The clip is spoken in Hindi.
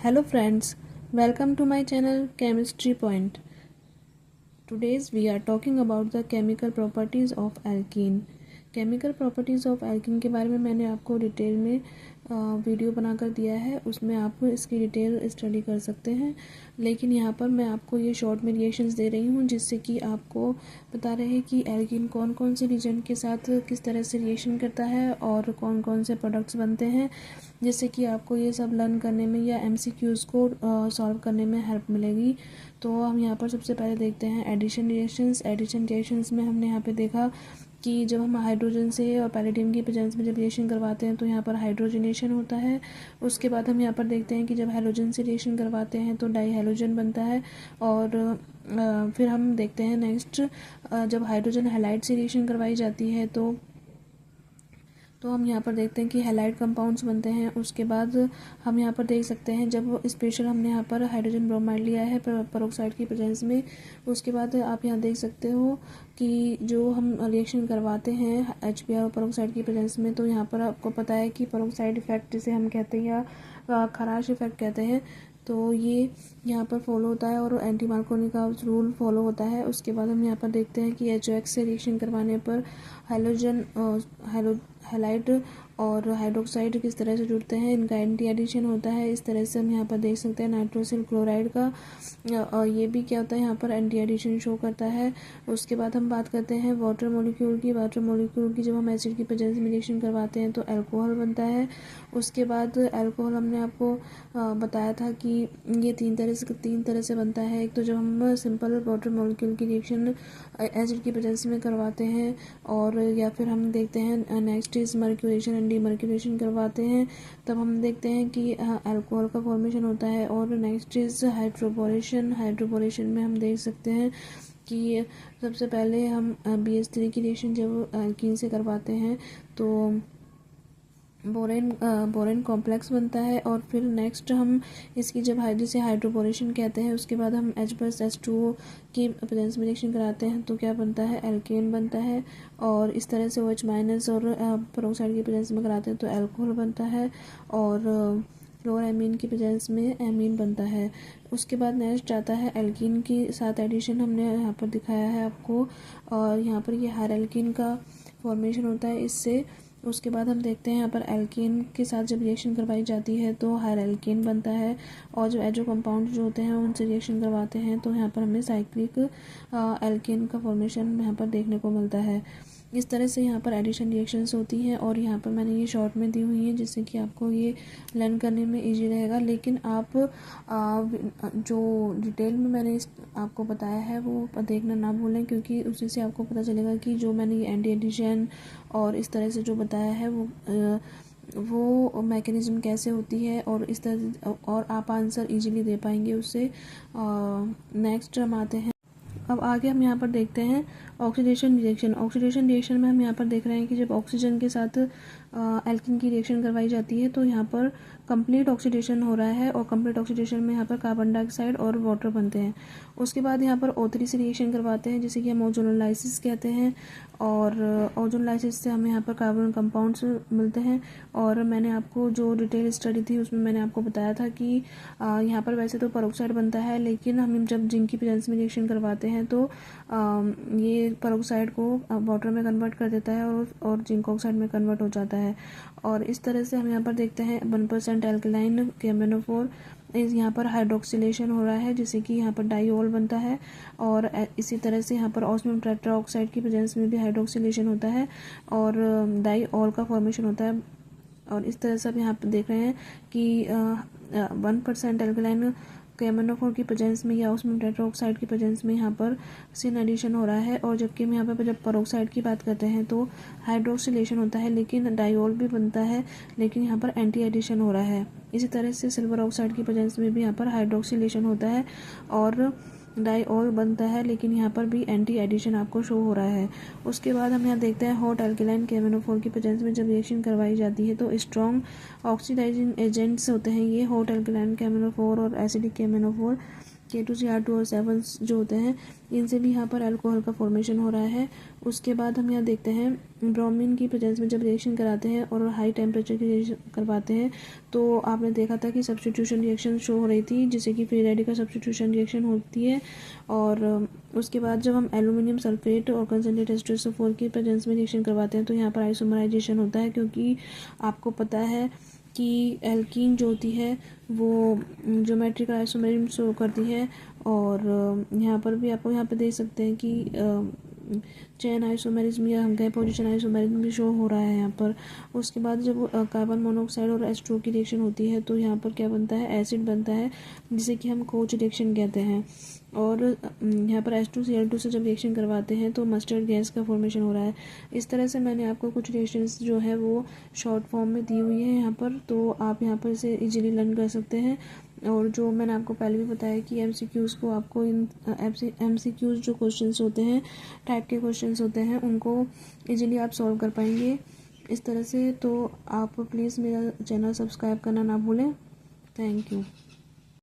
Hello friends, welcome to my channel Chemistry Point. Today's we are talking about the chemical properties of alkene. Chemical properties of alkene के बारे में मैंने आपको डिटेल में वीडियो बनाकर दिया है, उसमें आप इसकी डिटेल स्टडी कर सकते हैं। लेकिन यहाँ पर मैं आपको ये शॉर्ट में रिएक्शंस दे रही हूँ जिससे कि आपको पता रहे कि एल्कीन कौन कौन से रिएजेंट के साथ किस तरह से रिएक्शन करता है और कौन कौन से प्रोडक्ट्स बनते हैं, जिससे कि आपको ये सब लर्न करने में या MCQs को सॉल्व करने में हेल्प मिलेगी। तो हम यहाँ पर सबसे पहले देखते हैं एडिशन रिएक्शंस। एडिशन रिएक्शंस में हमने यहाँ पे देखा कि जब हम हाइड्रोजन से और पैलेडियम की प्रेजेंस में जब रिएक्शन करवाते हैं तो यहाँ पर हाइड्रोजनेशन होता है। उसके बाद हम यहाँ पर देखते हैं कि जब हैलोजन से रिएक्शन करवाते हैं तो डाई हैलोजन बनता है। और फिर हम देखते हैं नेक्स्ट, जब हाइड्रोजन हैलाइड से रिएक्शन करवाई जाती है तो हम यहाँ पर देखते हैं कि हैलाइड कंपाउंड्स बनते हैं। उसके बाद हम यहाँ पर देख सकते हैं जब स्पेशल हमने यहाँ पर हाइड्रोजन ब्रोमाइड लिया है पेरोक्साइड की प्रेजेंस में, उसके बाद आप यहाँ देख सकते हो कि जो हम रिएक्शन करवाते हैं HBr और पेरोक्साइड की प्रेजेंस में, तो यहाँ पर आपको पता है कि पेरोक्साइड इफेक्ट जिसे हम कहते हैं या खराश इफेक्ट कहते हैं, तो ये यहाँ पर फॉलो होता है और एंटी मार्कोनी का रूल फॉलो होता है। उसके बाद हम यहाँ पर देखते हैं कि HOX से रिएक्शन करवाने पर हैलाइड और हाइड्रोक्साइड किस तरह से जुड़ते हैं, इनका एंटी एडिशन होता है। इस तरह से हम यहाँ पर देख सकते हैं नाइट्रोसिल क्लोराइड का और ये भी क्या होता है, यहाँ पर एंटी एडिशन शो करता है। उसके बाद हम बात करते हैं वाटर मॉलिक्यूल की। वाटर मॉलिक्यूल की जब हम एसिड की प्रेजेंस में रिएक्शन करवाते हैं तो अल्कोहल बनता है। उसके बाद अल्कोहल हमने आपको बताया था कि ये तीन तरह से बनता है। एक तो जब हम सिंपल वाटर मॉलिक्यूल की रिएक्शन एसिड की प्रेजेंस में करवाते हैं, और या फिर हम देखते हैं next is mercuration and demercuration करवाते हैं, तब हम देखते हैं कि अल्कोहल का फॉर्मेशन होता है। और नेक्स्ट इज हाइड्रोबोरेशन। हाइड्रोबोरेशन में हम देख सकते हैं कि सबसे पहले हम BH3 की रिएक्शन जब एल्कीन से करवाते हैं तो बोरेन कॉम्प्लेक्स बनता है। और फिर नेक्स्ट हम इसकी जब जिसे हाइड्रोबोरेशन कहते हैं, उसके बाद हम H+H2O की प्रेजेंस में रिएक्शन कराते हैं तो क्या बनता है, एल्केन बनता है। और इस तरह से OH- और पेरोक्साइड की प्रेजेंस में कराते हैं तो अल्कोहल बनता है, और क्लोरामीन की प्रेजेंस में एमीन बनता है। उसके बाद नेक्स्ट आता है एल्कीन के साथ एडिशन, हमने यहाँ पर दिखाया है आपको, और यहाँ पर ये हायर एल्कीन का फॉर्मेशन होता है इससे। उसके बाद हम देखते हैं यहाँ पर एल्कीन के साथ जब रिएक्शन करवाई जाती है तो हायर एल्कीन बनता है, और जो एजो कंपाउंड जो होते हैं उनसे रिएक्शन करवाते हैं तो यहाँ पर हमें साइक्लिक एल्कीन का फॉर्मेशन यहाँ पर देखने को मिलता है। इस तरह से यहाँ पर एडिशन रिएक्शंस होती हैं, और यहाँ पर मैंने ये शॉर्ट में दी हुई है जिससे कि आपको ये लर्न करने में इजी रहेगा। लेकिन आप जो डिटेल में मैंने आपको बताया है वो देखना ना भूलें, क्योंकि उसी से आपको पता चलेगा कि जो मैंने ये एंटी एडिशन और इस तरह से जो बताया है वो मैकेनिज्म कैसे होती है, और इस तरह और आप आंसर इजीली दे पाएंगे उससे। नेक्स्ट हम आते हैं, अब आगे हम यहाँ पर देखते हैं ऑक्सीडेशन रिएक्शन। ऑक्सीडेशन रिएक्शन में हम यहाँ पर देख रहे हैं कि जब ऑक्सीजन के साथ एल्कीन की रिएक्शन करवाई जाती है तो यहाँ पर कंप्लीट ऑक्सीडेशन हो रहा है, और कंप्लीट ऑक्सीडेशन में यहाँ पर कार्बन डाइऑक्साइड और वाटर बनते हैं। उसके बाद यहाँ पर O3 से रिएक्शन करवाते हैं जिसे कि हम ओजोनोलाइसिस कहते हैं, और ओजोनोलाइसिस से हमें यहाँ पर कार्बन कंपाउंड्स मिलते हैं। और मैंने आपको जो डिटेल स्टडी थी उसमें मैंने आपको बताया था कि यहाँ पर वैसे तो पेरोक्साइड बनता है, लेकिन हम जब जिंक की प्रेजेंस में रिएक्शन करवाते हैं तो ये पेरोक्साइड को वाटर में कन्वर्ट कर देता है और जिंक ऑक्साइड में कन्वर्ट हो जाता है। और इस तरह से हम यहाँ पर देखते हैं 1% एल्कलाइन KMnO4 यहाँ पर हाइड्रोक्सिलेशन हो रहा है जिससे कि यहाँ पर डाईओल बनता है। और इसी तरह से यहाँ पर ऑस्मियम टेट्राऑक्साइड की प्रेजेंस में भी हाइड्रोक्सिलेशन होता है और डाईओल का फॉर्मेशन होता है। और इस तरह से आप यहाँ पर देख रहे हैं कि 1% एल्कलाइन KMnO4 की प्रेजेंस में या ऑस्मियम टेट्राऑक्साइड की प्रेजेंस में यहाँ पर सिन एडिशन हो रहा है। और जबकि हम यहाँ पर जब पेरोक्साइड की बात करते हैं तो हाइड्रोक्सिलेशन होता है, लेकिन डाईओल भी बनता है, लेकिन यहाँ पर एंटी एडिशन हो रहा है। इसी तरह से सिल्वर ऑक्साइड की प्रेजेंस में भी यहाँ पर हाइड्रोक्सिलेशन होता है और डाईओल बनता है, लेकिन यहाँ पर भी एंटी एडिशन आपको शो हो रहा है। उसके बाद हम यहाँ देखते हैं हॉट एल्कलाइन KMnO4 की प्रेजेंस में जब रिएक्शन करवाई जाती है तो स्ट्रॉन्ग ऑक्सीडाइजिंग एजेंट्स होते हैं ये हॉट एल्कलाइन KMnO4 और एसिडिक KMnO4, K2Cr2 और 7 जो होते हैं इनसे भी यहाँ पर अल्कोहल का फॉर्मेशन हो रहा है। उसके बाद हम यहाँ देखते हैं ब्रोमीन की प्रेजेंस में जब रिएक्शन कराते हैं और हाई टेम्परेचर की रिएक्शन करवाते हैं तो आपने देखा था कि सब्स्टिट्यूशन रिएक्शन शो हो रही थी, जिससे कि फ्री रेडिकल सब्स्टिट्यूशन रिएक्शन होती है। और उसके बाद जब हम एल्यूमिनियम सल्फेट और कंसनट्रेटेड H2SO4 की प्रेजेंस में रिएक्शन करवाते हैं तो यहाँ पर आइसोमराइजेशन होता है, क्योंकि आपको पता है कि एल्कीन जो होती है वो ज्योमेट्रिकल आइसोमेरिज्म शो करती है। और यहाँ पर भी आपको यहाँ पे देख सकते हैं कि चेन आइसोमेरिज्म या हम कहें पोजीशन आइसोमेरिज्म भी शो हो रहा है यहाँ पर। उसके बाद जब कार्बन मोनोऑक्साइड और H2O की रिएक्शन होती है तो यहाँ पर क्या बनता है, एसिड बनता है, जिसे कि हम कोच रिएक्शन कहते हैं। और यहाँ पर H2Cl2 से जब रिएक्शन करवाते हैं तो मस्टर्ड गैस का फॉर्मेशन हो रहा है। इस तरह से मैंने आपको कुछ रिएक्शंस जो है वो शॉर्ट फॉर्म में दी हुई है यहाँ पर, तो आप यहाँ पर इसे इजीली लर्न कर सकते हैं। और जो मैंने आपको पहले भी बताया कि MCQs को आपको इन MCQs जो क्वेश्चंस होते हैं, टाइप के क्वेश्चंस होते हैं, उनको इजीली आप सॉल्व कर पाएंगे इस तरह से। तो आप प्लीज़ मेरा चैनल सब्सक्राइब करना ना भूलें। Thank you.